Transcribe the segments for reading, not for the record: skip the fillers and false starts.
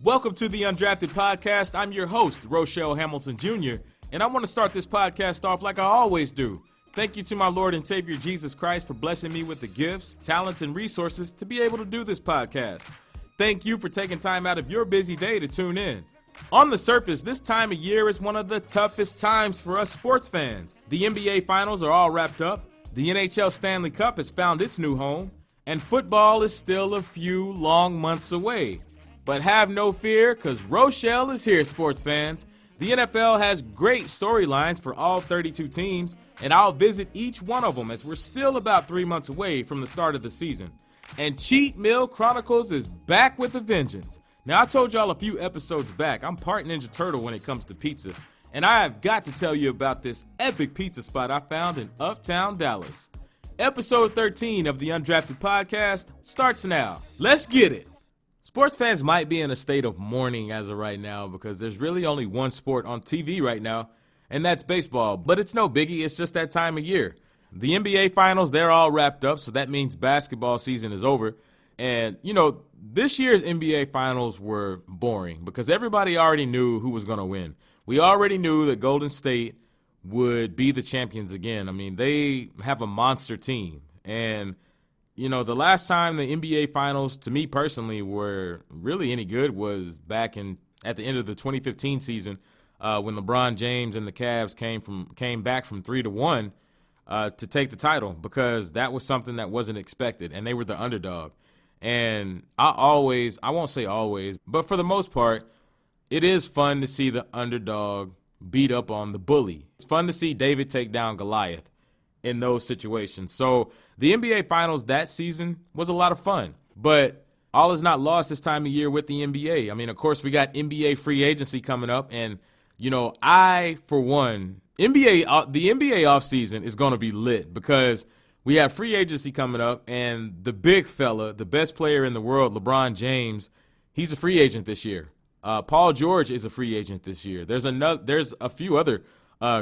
Welcome to the Undrafted Podcast. I'm your host, Roushell Hamilton Jr., and I want to start this podcast off like I always do. Thank you to my Lord and Savior Jesus Christ for blessing me with the gifts, talents, and resources to be able to do this podcast. Thank you for taking time out of your busy day to tune in. On the surface, this time of year is one of the toughest times for us sports fans. The NBA Finals are all wrapped up, the NHL Stanley Cup has found its new home, and football is still a few long months away. But have no fear, because Roushell is here, sports fans. The NFL has great storylines for all 32 teams, and I'll visit each one of them as we're still about 3 months away from the start of the season. And Cheat Meal Chronicles is back with a vengeance. Now, I told y'all a few episodes back, I'm part Ninja Turtle when it comes to pizza, and I have got to tell you about this epic pizza spot I found in Uptown Dallas. Episode 13 of the Undrafted Podcast starts now. Let's get it. Sports fans might be in a state of mourning as of right now because there's really only one sport on TV right now, and that's baseball. But it's no biggie, it's just that time of year. The NBA Finals, they're all wrapped up, so that means basketball season is over. And, this year's NBA Finals were boring because everybody already knew who was going to win. We already knew that Golden State would be the champions again. I mean, they have a monster team, and the last time the NBA Finals, to me personally, were really any good was back at the end of the 2015 season when LeBron James and the Cavs came back from 3-1 to take the title, because that was something that wasn't expected, and they were the underdog. And I won't say always, but for the most part, it is fun to see the underdog beat up on the bully. It's fun to see David take down Goliath in those situations. So the NBA Finals that season was a lot of fun, but all is not lost this time of year with the NBA. I mean, of course, we got NBA free agency coming up, and I, for one, the NBA offseason is going to be lit because we have free agency coming up, and the big fella, the best player in the world, LeBron James, he's a free agent this year. Paul George is a free agent this year. There's a few other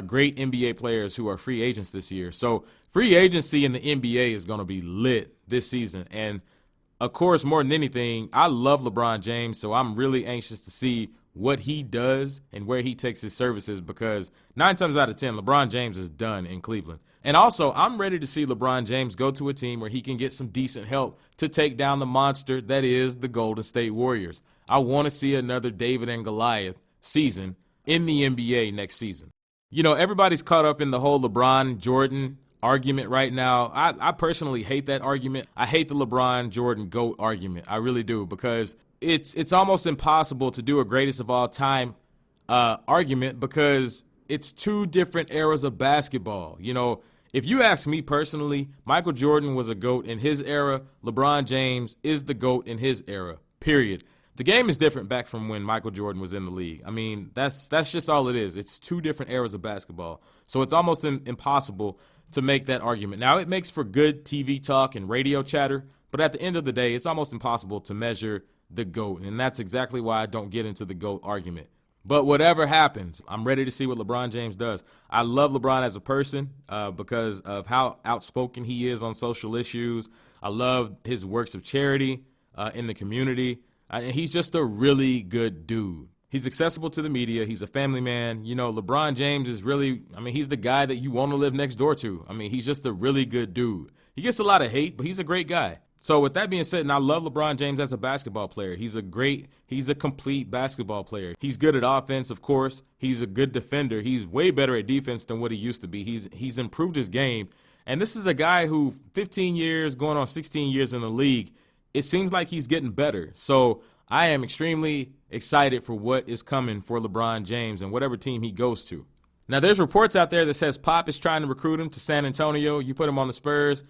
great NBA players who are free agents this year. So free agency in the NBA is going to be lit this season. And, of course, more than anything, I love LeBron James, so I'm really anxious to see what he does and where he takes his services, because 9 times out of 10, LeBron James is done in Cleveland. And also, I'm ready to see LeBron James go to a team where he can get some decent help to take down the monster that is the Golden State Warriors. I want to see another David and Goliath season in the NBA next season. Everybody's caught up in the whole LeBron Jordan argument right now. I personally hate that argument. I hate the LeBron Jordan GOAT argument. I really do, because it's almost impossible to do a greatest of all time argument, because it's two different eras of basketball. If you ask me personally, Michael Jordan was a GOAT in his era. LeBron James is the GOAT in his era, period. The game is different back from when Michael Jordan was in the league. I mean, that's just all it is. It's two different eras of basketball. So it's almost impossible to make that argument. Now, it makes for good TV talk and radio chatter, but at the end of the day, it's almost impossible to measure the GOAT, and that's exactly why I don't get into the GOAT argument. But whatever happens, I'm ready to see what LeBron James does. I love LeBron as a person because of how outspoken he is on social issues. I love his works of charity in the community. And he's just a really good dude. He's accessible to the media. He's a family man. LeBron James is he's the guy that you want to live next door to. He's just a really good dude. He gets a lot of hate, but he's a great guy. So with that being said, and I love LeBron James as a basketball player. He's a complete basketball player. He's good at offense, of course. He's a good defender. He's way better at defense than what he used to be. He's improved his game. And this is a guy who 15 years, going on 16 years in the league, it seems like he's getting better. So I am extremely excited for what is coming for LeBron James and whatever team he goes to. Now, there's reports out there that says Pop is trying to recruit him to San Antonio. You put him on the Spurs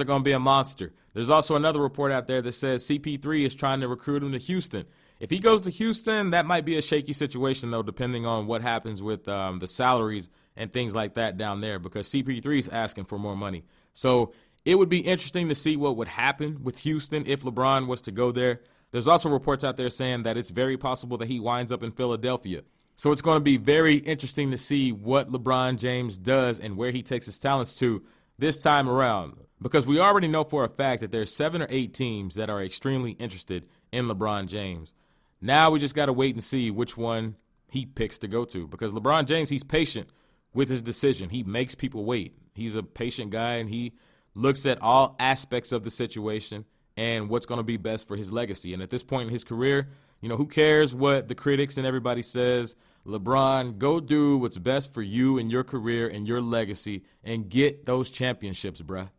are going to be a monster. There's also another report out there that says CP3 is trying to recruit him to Houston. If he goes to Houston, that might be a shaky situation, though, depending on what happens with the salaries and things like that down there, because CP3 is asking for more money. So it would be interesting to see what would happen with Houston if LeBron was to go there. There's also reports out there saying that it's very possible that he winds up in Philadelphia. So it's going to be very interesting to see what LeBron James does and where he takes his talents to this time around, because we already know for a fact that there's 7 or 8 teams that are extremely interested in LeBron James. Now we just got to wait and see which one he picks to go to, because LeBron James, he's patient with his decision. He makes people wait. He's a patient guy, and he looks at all aspects of the situation and what's going to be best for his legacy. And at this point in his career, who cares what the critics and everybody says? LeBron, go do what's best for you and your career and your legacy and get those championships, bruh.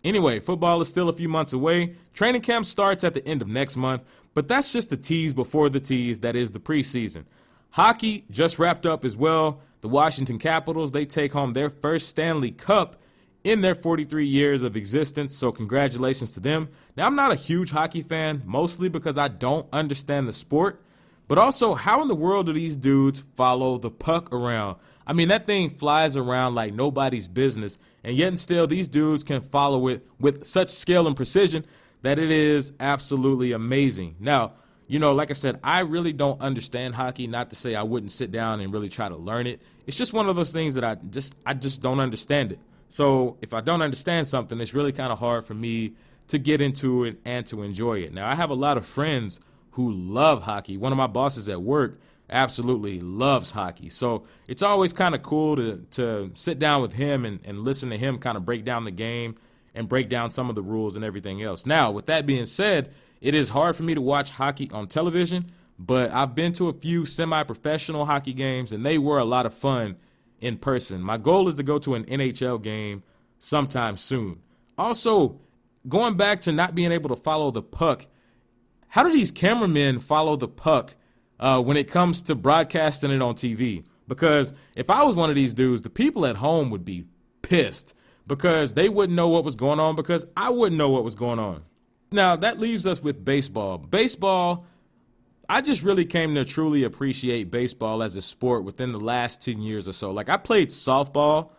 Anyway, football is still a few months away. Training camp starts at the end of next month, but that's just the tease before the tease, that is the preseason. Hockey just wrapped up as well. The Washington Capitals, they take home their first Stanley Cup in their 43 years of existence, so congratulations to them. Now, I'm not a huge hockey fan, mostly because I don't understand the sport, but also, how in the world do these dudes follow the puck around? I mean, that thing flies around like nobody's business, and yet and still these dudes can follow it with such skill and precision that it is absolutely amazing. Now, like I said, I really don't understand hockey, not to say I wouldn't sit down and really try to learn it. It's just one of those things that I just don't understand it. So if I don't understand something, it's really kind of hard for me to get into it and to enjoy it. Now, I have a lot of friends who love hockey. One of my bosses at work absolutely loves hockey. So it's always kind of cool to sit down with him and listen to him kind of break down the game and break down some of the rules and everything else. Now, with that being said, it is hard for me to watch hockey on television, but I've been to a few semi-professional hockey games, and they were a lot of fun in person. My goal is to go to an NHL game sometime soon. Also, going back to not being able to follow the puck, how do these cameramen follow the puck when it comes to broadcasting it on TV? Because if I was one of these dudes, the people at home would be pissed because they wouldn't know what was going on, because I wouldn't know what was going on. Now, that leaves us with baseball. Baseball, I just really came to truly appreciate baseball as a sport within the last 10 years or so. Like, I played softball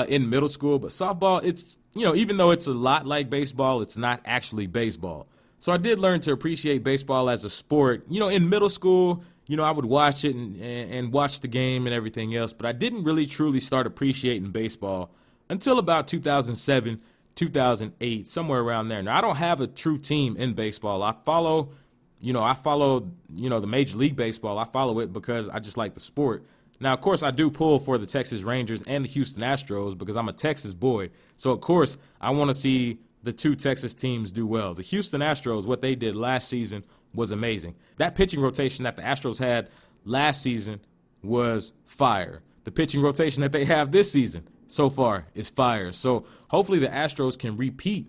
in middle school, but softball, it's, even though it's a lot like baseball, it's not actually baseball. So I did learn to appreciate baseball as a sport. In middle school, I would watch it and watch the game and everything else, but I didn't really truly start appreciating baseball until about 2007, 2008, somewhere around there. Now, I don't have a true team in baseball. I follow the Major League Baseball. I follow it because I just like the sport. Now, of course, I do pull for the Texas Rangers and the Houston Astros because I'm a Texas boy. So, of course, I want to see the two Texas teams do well. The Houston Astros, what they did last season was amazing. That pitching rotation that the Astros had last season was fire. The pitching rotation that they have this season so far is fire. So hopefully the Astros can repeat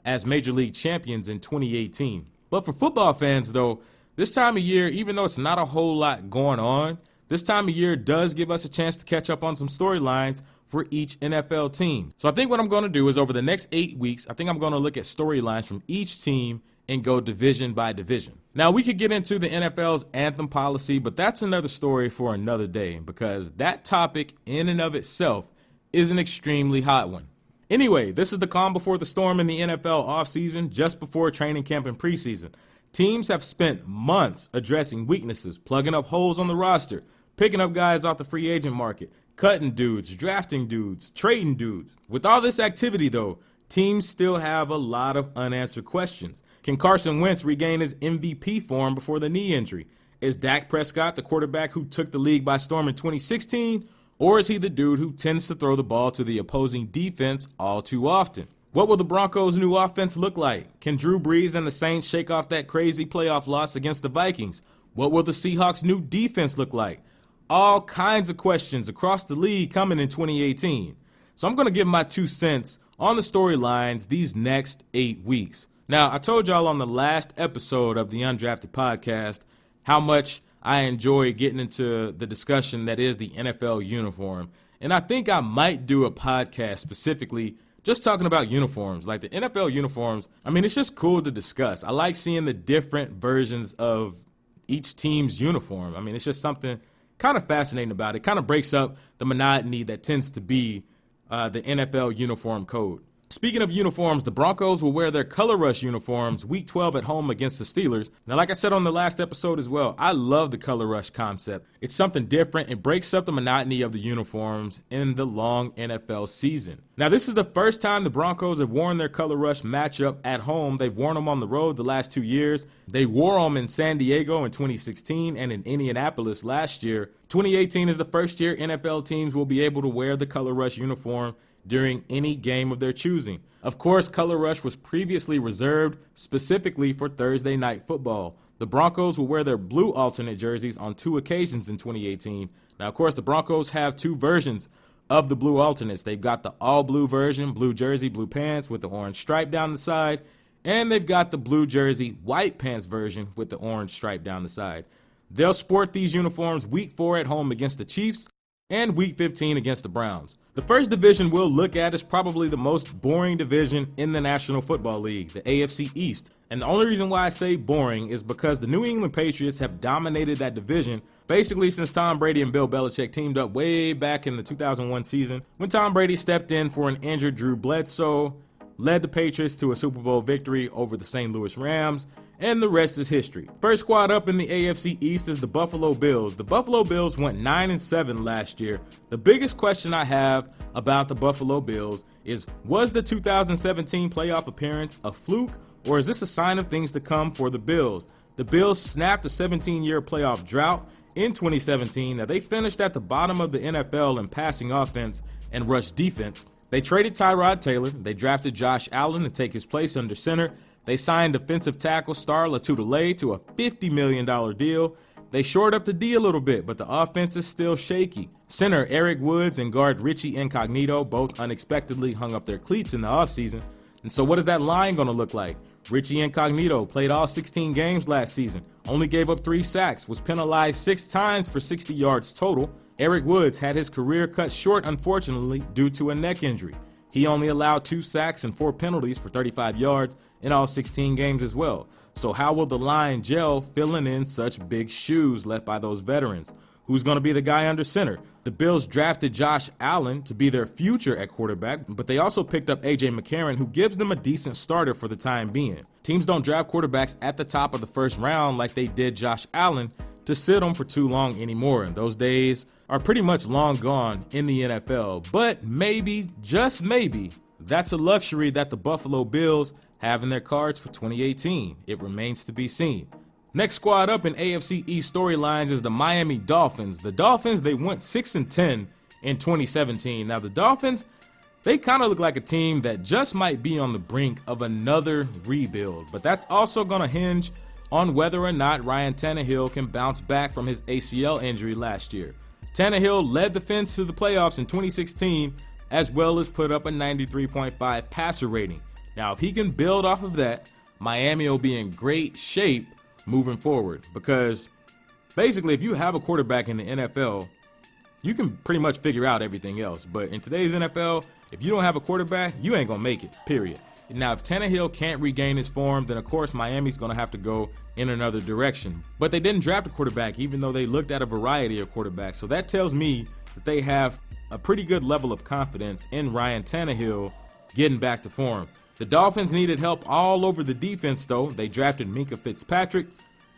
as Major League champions in 2018. But for football fans, though, this time of year, even though it's not a whole lot going on, this time of year does give us a chance to catch up on some storylines for each NFL team. So I think what I'm going to do is over the next 8 weeks, I think I'm going to look at storylines from each team and go division by division. Now, we could get into the NFL's anthem policy, but that's another story for another day because that topic in and of itself is an extremely hot one. Anyway, this is the calm before the storm in the NFL offseason, just before training camp and preseason. Teams have spent months addressing weaknesses, plugging up holes on the roster, picking up guys off the free agent market, cutting dudes, drafting dudes, trading dudes. With all this activity, though, teams still have a lot of unanswered questions. Can Carson Wentz regain his MVP form before the knee injury? Is Dak Prescott the quarterback who took the league by storm in 2016? Or is he the dude who tends to throw the ball to the opposing defense all too often? What will the Broncos' new offense look like? Can Drew Brees and the Saints shake off that crazy playoff loss against the Vikings? What will the Seahawks' new defense look like? All kinds of questions across the league coming in 2018. So I'm going to give my 2 cents on the storylines these next 8 weeks. Now, I told y'all on the last episode of the Undrafted Podcast how much I enjoy getting into the discussion that is the NFL uniform. And I think I might do a podcast specifically just talking about uniforms. Like the NFL uniforms, I mean, it's just cool to discuss. I like seeing the different versions of each team's uniform. I mean, it's just something kind of fascinating about it. Kind of breaks up the monotony that tends to be the NFL uniform code. Speaking of uniforms, the Broncos will wear their Color Rush uniforms Week 12 at home against the Steelers. Now, like I said on the last episode as well, I love the Color Rush concept. It's something different. It breaks up the monotony of the uniforms in the long NFL season. Now, this is the first time the Broncos have worn their Color Rush matchup at home. They've worn them on the road the last 2 years. They wore them in San Diego in 2016 and in Indianapolis last year. 2018 is the first year NFL teams will be able to wear the Color Rush uniform during any game of their choosing. Of course, Color Rush was previously reserved specifically for Thursday Night Football. The Broncos will wear their blue alternate jerseys on 2 occasions in 2018. Now, of course, the Broncos have 2 versions of the blue alternates. They've got the all-blue version, blue jersey, blue pants with the orange stripe down the side, and they've got the blue jersey, white pants version with the orange stripe down the side. They'll sport these uniforms Week 4 at home against the Chiefs and Week 15 against the Browns. The first division we'll look at is probably the most boring division in the National Football League, the AFC East. And the only reason why I say boring is because the New England Patriots have dominated that division basically since Tom Brady and Bill Belichick teamed up way back in the 2001 season when Tom Brady stepped in for an injured Drew Bledsoe, led the Patriots to a Super Bowl victory over the St. Louis Rams, and the rest is history. First squad up in the AFC East is the Buffalo Bills. The Buffalo Bills went 9-7 last year. The biggest question I have about the Buffalo Bills is, was the 2017 playoff appearance a fluke, or is this a sign of things to come for the Bills? The Bills snapped a 17-year playoff drought in 2017. Now, they finished at the bottom of the NFL in passing offense and rush defense. They traded Tyrod Taylor. They drafted Josh Allen to take his place under center. They signed defensive tackle Star Latulilae to a $50 million deal. They shored up the D a little bit, but the offense is still shaky. Center Eric Woods and guard Richie Incognito both unexpectedly hung up their cleats in the offseason. And so what is that line going to look like? Richie Incognito played all 16 games last season, only gave up 3 sacks, was penalized 6 times for 60 yards total. Eric Woods had his career cut short, unfortunately, due to a neck injury. He only allowed 2 sacks and 4 penalties for 35 yards in all 16 games as well. So how will the line gel filling in such big shoes left by those veterans? Who's going to be the guy under center? The Bills drafted Josh Allen to be their future at quarterback, but they also picked up A.J. McCarron, who gives them a decent starter for the time being. Teams don't draft quarterbacks at the top of the first round like they did Josh Allen to sit them for too long anymore. And those days are pretty much long gone in the NFL. But maybe, just maybe, that's a luxury that the Buffalo Bills have in their cards for 2018. It remains to be seen. Next squad up in AFC East storylines is the Miami Dolphins. The Dolphins, they went 6-10 in 2017. Now, the Dolphins, they kind of look like a team that just might be on the brink of another rebuild. But that's also going to hinge on whether or not Ryan Tannehill can bounce back from his ACL injury last year. Tannehill led the Fins to the playoffs in 2016, as well as put up a 93.5 passer rating. Now, if he can build off of that, Miami will be in great shape moving forward, because basically if you have a quarterback in the NFL, you can pretty much figure out everything else. But in today's NFL, if you don't have a quarterback, you ain't gonna make it, period. Now, if Tannehill can't regain his form, then of course Miami's gonna have to go in another direction. But they didn't draft a quarterback, even though they looked at a variety of quarterbacks. So that tells me that they have a pretty good level of confidence in Ryan Tannehill getting back to form. The Dolphins needed help all over the defense, though. They drafted Minkah Fitzpatrick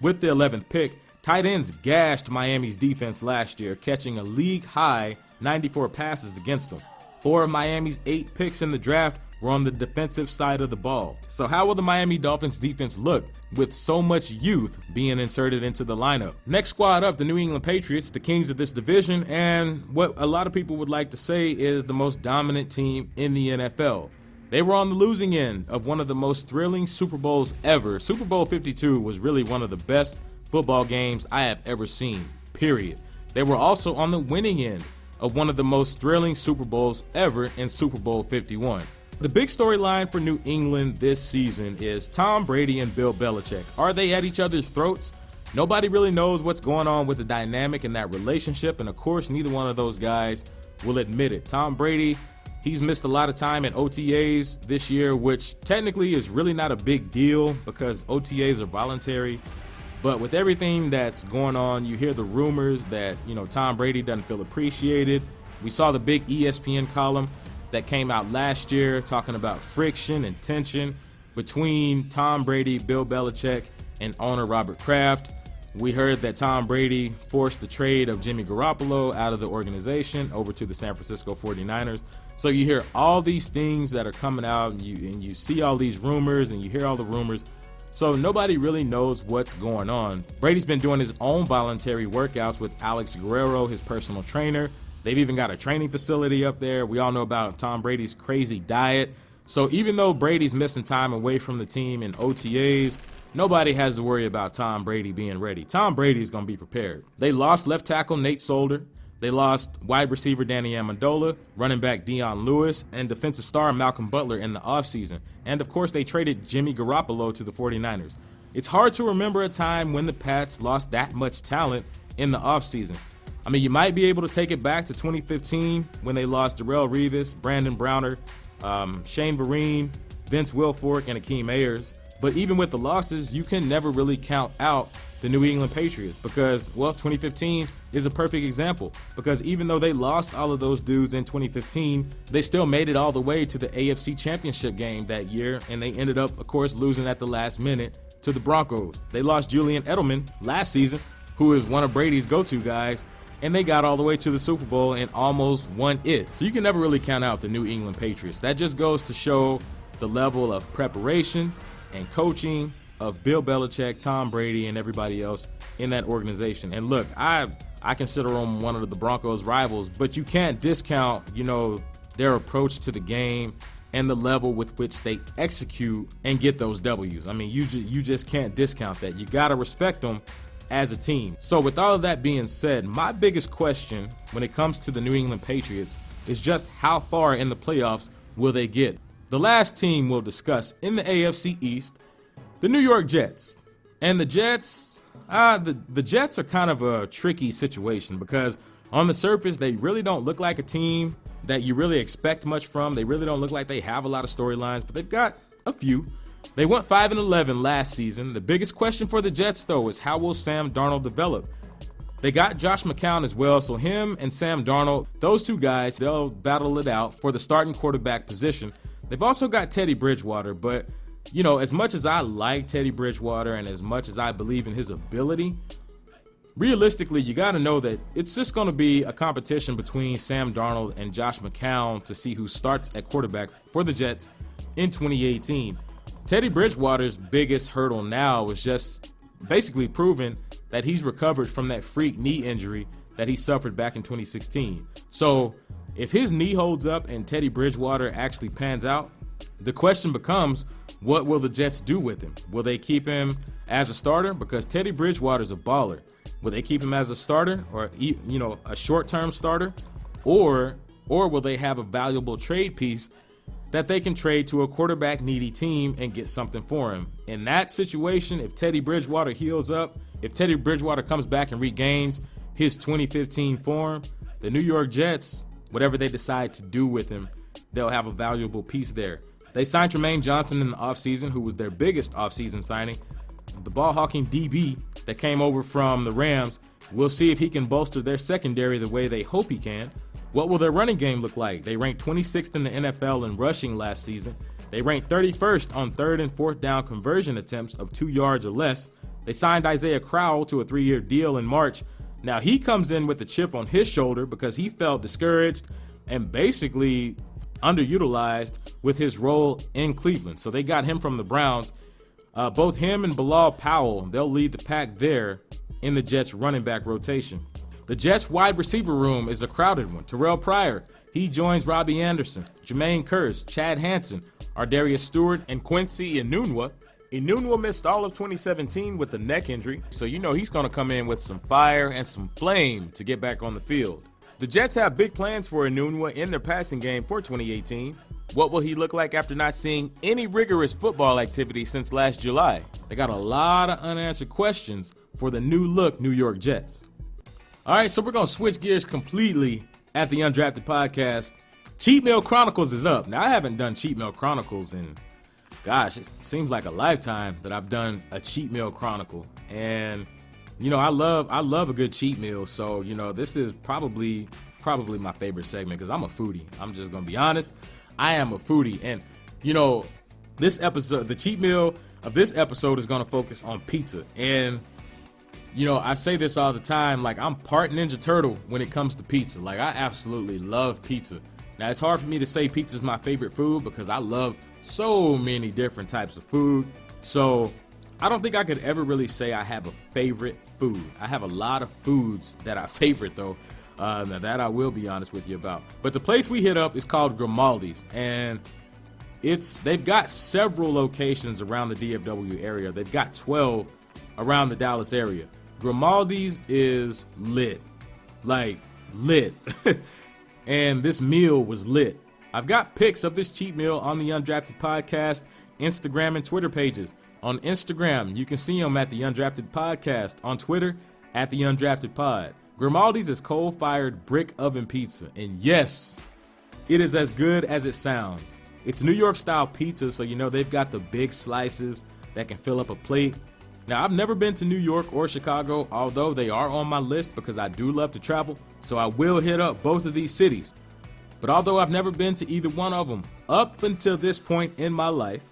with the 11th pick. Tight ends gashed Miami's defense last year, catching a league-high 94 passes against them. 4 of Miami's 8 picks in the draft were on the defensive side of the ball. So how will the Miami Dolphins defense look with so much youth being inserted into the lineup? Next squad up, the New England Patriots, the kings of this division, and what a lot of people would like to say is the most dominant team in the NFL. They were on the losing end of one of the most thrilling Super Bowls ever. Super Bowl 52 was really one of the best football games I have ever seen, period. They were also on the winning end of one of the most thrilling Super Bowls ever in Super Bowl 51. The big storyline for New England this season is Tom Brady and Bill Belichick. Are they at each other's throats? Nobody really knows what's going on with the dynamic in that relationship, and of course, neither one of those guys will admit it. Tom Brady, he's missed a lot of time in OTAs this year, which technically is really not a big deal because OTAs are voluntary. But with everything that's going on, you hear the rumors that, Tom Brady doesn't feel appreciated. We saw the big ESPN column that came out last year talking about friction and tension between Tom Brady, Bill Belichick, and owner Robert Kraft. We heard that Tom Brady forced the trade of Jimmy Garoppolo out of the organization over to the San Francisco 49ers. So you hear all these things that are coming out, and you see all these rumors, and you hear all the rumors. So nobody really knows what's going on. Brady's been doing his own voluntary workouts with Alex Guerrero, his personal trainer. They've even got a training facility up there. We all know about Tom Brady's crazy diet. So even though Brady's missing time away from the team in OTAs, nobody has to worry about Tom Brady being ready. Tom Brady is going to be prepared. They lost left tackle Nate Solder. They lost wide receiver Danny Amendola, running back Dion Lewis, and defensive star Malcolm Butler in the offseason. And, of course, they traded Jimmy Garoppolo to the 49ers. It's hard to remember a time when the Pats lost that much talent in the offseason. I mean, you might be able to take it back to 2015 when they lost Darrelle Revis, Brandon Browner, Shane Vereen, Vince Wilfork, and Akeem Ayers. But even with the losses, you can never really count out the New England Patriots because, well, 2015 is a perfect example because even though they lost all of those dudes in 2015, they still made it all the way to the AFC Championship game that year, and they ended up, of course, losing at the last minute to the Broncos. They lost Julian Edelman last season, who is one of Brady's go-to guys, and they got all the way to the Super Bowl and almost won it. So you can never really count out the New England Patriots. That just goes to show the level of preparation and coaching of Bill Belichick, Tom Brady, and everybody else in that organization. And look, I consider them one of the Broncos' rivals, but you can't discount, their approach to the game and the level with which they execute and get those W's. I mean, you just can't discount that. You got to respect them as a team. So with all of that being said, my biggest question when it comes to the New England Patriots is just how far in the playoffs will they get? The last team we'll discuss in the AFC East, the New York Jets. And the Jets, the Jets are kind of a tricky situation because on the surface, they really don't look like a team that you really expect much from. They really don't look like they have a lot of storylines, but they've got a few. They went 5-11 last season. The biggest question for the Jets, though, is how will Sam Darnold develop? They got Josh McCown as well, so him and Sam Darnold, those two guys, they'll battle it out for the starting quarterback position. They've also got Teddy Bridgewater, but, as much as I like Teddy Bridgewater and as much as I believe in his ability, realistically, you got to know that it's just going to be a competition between Sam Darnold and Josh McCown to see who starts at quarterback for the Jets in 2018. Teddy Bridgewater's biggest hurdle now is just basically proving that he's recovered from that freak knee injury that he suffered back in 2016. So if his knee holds up and Teddy Bridgewater actually pans out, the question becomes, what will the Jets do with him? Will they keep him as a starter? Because Teddy Bridgewater's a baller. Will they keep him as a starter or, a short-term starter? Or will they have a valuable trade piece that they can trade to a quarterback-needy team and get something for him? In that situation, if Teddy Bridgewater heals up, if Teddy Bridgewater comes back and regains his 2015 form, the New York Jets, whatever they decide to do with him, they'll have a valuable piece there. They signed Tremaine Johnson in the offseason, who was their biggest offseason signing. The ball-hawking DB that came over from the Rams. We'll see if he can bolster their secondary the way they hope he can. What will their running game look like? They ranked 26th in the NFL in rushing last season. They ranked 31st on third and fourth down conversion attempts of 2 yards or less. They signed Isaiah Crowell to a 3-year deal in March. Now, he comes in with a chip on his shoulder because he felt discouraged and basically underutilized with his role in Cleveland. So they got him from the Browns. Both him and Bilal Powell, they'll lead the pack there in the Jets running back rotation. The Jets wide receiver room is a crowded one. Terrell Pryor, he joins Robbie Anderson, Jermaine Kearse, Chad Hansen, Ardarius Stewart, and Quincy Enunwa. Enunwa missed all of 2017 with a neck injury, so he's going to come in with some fire and some flame to get back on the field. The Jets have big plans for Enunwa in their passing game for 2018. What will he look like after not seeing any rigorous football activity since last July? They got a lot of unanswered questions for the new look New York Jets. All right, so we're going to switch gears completely at the Undrafted Podcast. Cheat Meal Chronicles is up. Now, I haven't done Cheat Meal Chronicles in, gosh, it seems like a lifetime that I've done a Cheat Meal Chronicle. And, I love a good cheat meal. So, this is probably probably my favorite segment because I'm a foodie. I'm just going to be honest. I am a foodie. And, you know, this episode, the cheat meal of this episode is going to focus on pizza. And, you know, I say this all the time, like I'm part Ninja Turtle when it comes to pizza. Like I absolutely love pizza. Now it's hard for me to say pizza is my favorite food because I love so many different types of food. So I don't think I could ever really say I have a favorite food. I have a lot of foods that I favorite though. Now that I will be honest with you about. But the place we hit up is called Grimaldi's, and they've got several locations around the DFW area. They've got 12 around the Dallas area. Grimaldi's is lit, like lit. And this meal was lit. I've got pics of this cheat meal on the Undrafted Podcast, Instagram, and Twitter pages. On Instagram, you can see them at the Undrafted Podcast. On Twitter, at the Undrafted Pod. Grimaldi's is coal-fired brick oven pizza. And yes, it is as good as it sounds. It's New York-style pizza, so you know they've got the big slices that can fill up a plate. Now, I've never been to New York or Chicago, although they are on my list because I do love to travel, so I will hit up both of these cities. But although I've never been to either one of them, up until this point in my life,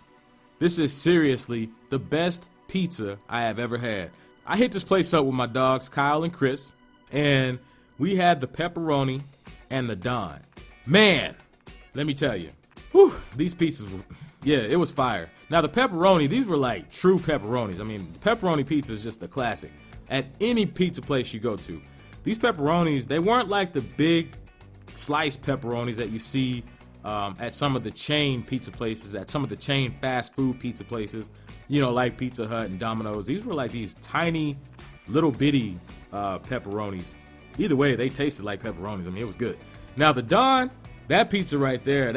this is seriously the best pizza I have ever had. I hit this place up with my dogs, Kyle and Chris, and we had the pepperoni and the Don. Man, let me tell you, whew, these pizzas were, yeah, it was fire. Now, the pepperoni, these were like true pepperonis. I mean, the pepperoni pizza is just a classic at any pizza place you go to. These pepperonis, they weren't like the big sliced pepperonis that you see at some of the chain pizza places, at some of the chain fast food pizza places, you know, like Pizza Hut and Domino's. These were like these tiny, little bitty pepperonis. Either way, they tasted like pepperonis. I mean, it was good. Now, the Don, that pizza right there,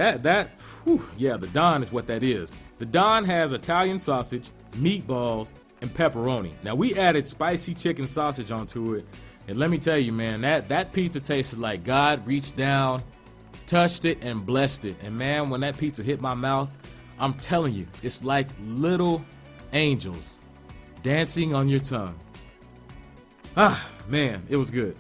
yeah, the Don is what that is. The Don has Italian sausage, meatballs, and pepperoni. Now, we added spicy chicken sausage onto it, and let me tell you, man, that pizza tasted like God reached down, touched it, and blessed it. And man, when that pizza hit my mouth, I'm telling you, it's like little angels dancing on your tongue. Ah, man, it was good.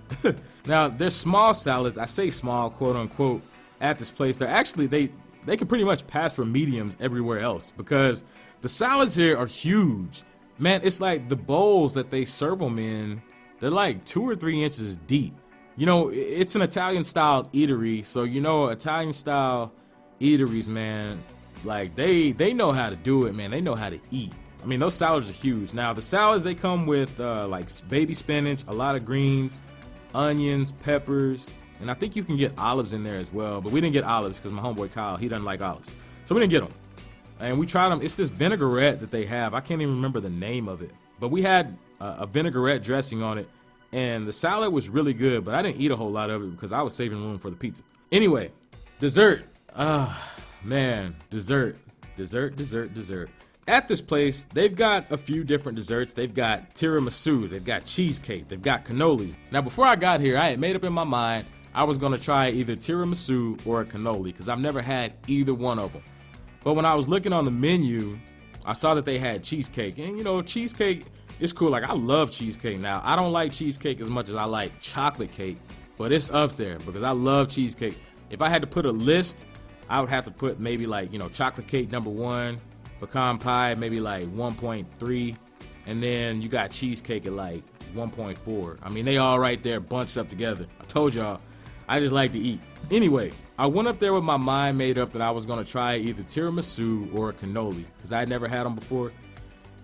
Now, there's small salads, I say small, quote unquote, at this place. They're actually, they can pretty much pass for mediums everywhere else because the salads here are huge. Man, it's like the bowls that they serve them in, they're like 2 or 3 inches deep. You know, it's an Italian-style eatery, so you know Italian-style eateries, man, like they know how to do it, man. They know how to eat. I mean, those salads are huge. Now, the salads, they come with like baby spinach, a lot of greens, onions, peppers, and I think you can get olives in there as well. But we didn't get olives because my homeboy Kyle, he doesn't like olives. So we didn't get them. And we tried them. It's this vinaigrette that they have. I can't even remember the name of it. But we had a vinaigrette dressing on it. And the salad was really good, but I didn't eat a whole lot of it because I was saving room for the pizza. Anyway, dessert. Man, dessert. At this place, they've got a few different desserts. They've got tiramisu, they've got cheesecake, they've got cannolis. Now, before I got here, I had made up in my mind I was going to try either tiramisu or a cannoli because I've never had either one of them. But when I was looking on the menu, I saw that they had cheesecake. And, you know, cheesecake is cool. Like, I love cheesecake now. I don't like cheesecake as much as I like chocolate cake, but it's up there because I love cheesecake. If I had to put a list, I would have to put maybe like, you know, chocolate cake number 1, pecan pie maybe like 1.3, and then you got cheesecake at like 1.4. I mean, they all right there bunched up together. I told y'all, I just like to eat. Anyway, I went up there with my mind made up that I was going to try either tiramisu or a cannoli because I had never had them before.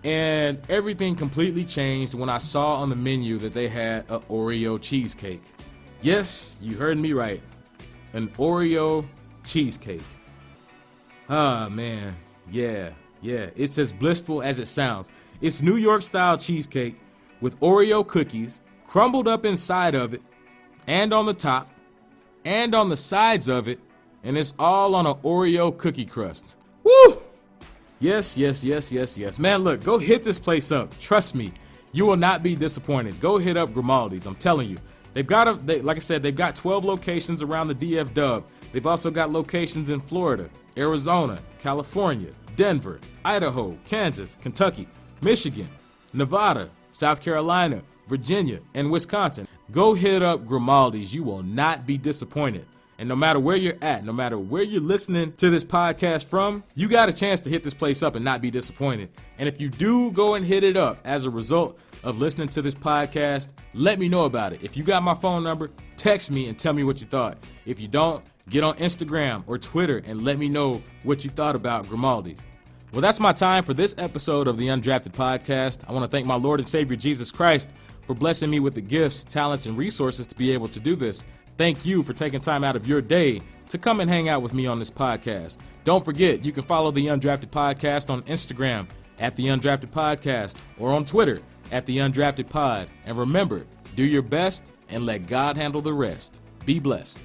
And everything completely changed when I saw on the menu that they had an Oreo cheesecake. Yes, you heard me right. An Oreo cheesecake. Ah, man. Yeah. It's as blissful as it sounds. It's New York style cheesecake with Oreo cookies crumbled up inside of it and on the top and on the sides of it, and it's all on an Oreo cookie crust. Woo! Yes. Man, look, go hit this place up. Trust me, you will not be disappointed. Go hit up Grimaldi's, I'm telling you. They've got, like I said, they've got 12 locations around the DF-Dub. They've also got locations in Florida, Arizona, California, Denver, Idaho, Kansas, Kentucky, Michigan, Nevada, South Carolina, Virginia, and Wisconsin. go hit up Grimaldi's. You will not be disappointed. And no matter where you're at, no matter where you're listening to this podcast from, you got a chance to hit this place up and not be disappointed. And if you do go and hit it up as a result of listening to this podcast, let me know about it. If you got my phone number, text me and tell me what you thought. If you don't, get on Instagram or Twitter and let me know what you thought about Grimaldi's. Well, that's my time for this episode of the Undrafted Podcast. I want to thank my Lord and Savior Jesus Christ for blessing me with the gifts, talents, and resources to be able to do this. Thank you for taking time out of your day to come and hang out with me on this podcast. Don't forget, you can follow the Undrafted Podcast on Instagram at the Undrafted Podcast or on Twitter at the Undrafted Pod. And remember, do your best and let God handle the rest. Be blessed.